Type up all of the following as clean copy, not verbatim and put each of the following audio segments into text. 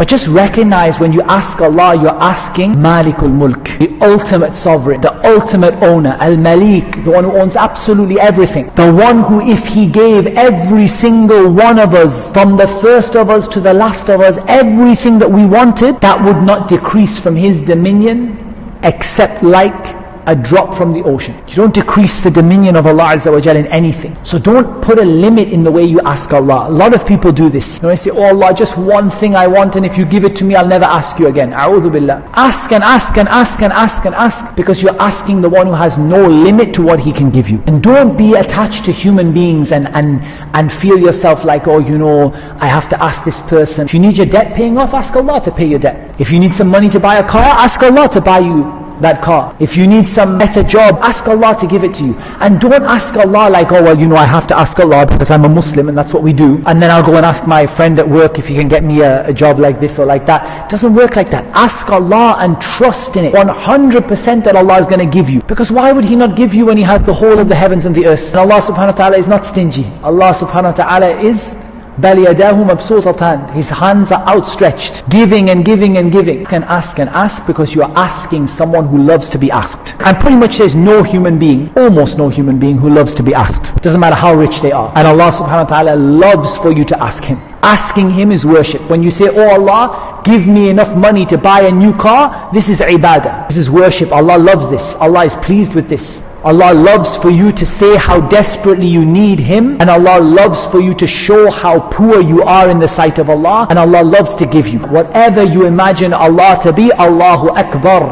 But just recognize when you ask Allah, you're asking Malikul Mulk, the ultimate sovereign, the ultimate owner, Al-Malik, the one who owns absolutely everything. The one who, if He gave every single one of us, from the first of us to the last of us, everything that we wanted, that would not decrease from His dominion except like a drop from the ocean. You don't decrease the dominion of Allah Azza wa Jal in anything. So don't put a limit in the way you ask Allah. A lot of people do this. They say, oh Allah, just one thing I want, and if you give it to me, I'll never ask you again. A'udhu billah. Ask and ask and ask and ask and ask, because you're asking the one who has no limit to what He can give you. And don't be attached to human beings and feel yourself like, oh, you know, I have to ask this person. If you need your debt paying off, ask Allah to pay your debt. If you need some money to buy a car, ask Allah to buy you that car. If you need some better job, ask Allah to give it to you. And don't ask Allah like, oh well, you know, I have to ask Allah because I'm a Muslim and that's what we do, and then I'll go and ask my friend at work if he can get me a job like this or like that. It doesn't work like that. Ask Allah and trust in it 100% that Allah is going to give you, because why would He not give you when He has the whole of the heavens and the earth? And Allah subhanahu wa ta'ala is not stingy. Allah subhanahu wa ta'ala is بَلْ يَدَاهُ مَبْسُوطَتَانِ. His hands are outstretched, giving and giving and giving. You can ask and ask because you are asking someone who loves to be asked. And pretty much there's no human being, almost no human being, who loves to be asked. Doesn't matter how rich they are. And Allah subhanahu wa ta'ala loves for you to ask Him. Asking Him is worship. When you say, oh Allah, give me enough money to buy a new car, this is ibadah. This is worship. Allah loves this. Allah is pleased with this. Allah loves for you to say how desperately you need Him, and Allah loves for you to show how poor you are in the sight of Allah, and Allah loves to give you. Whatever you imagine Allah to be, Allahu Akbar.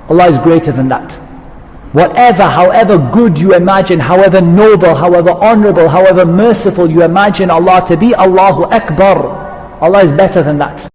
Allah is greater than that. Whatever, however good you imagine, however noble, however honorable, however merciful you imagine Allah to be, Allahu Akbar. Allah is better than that.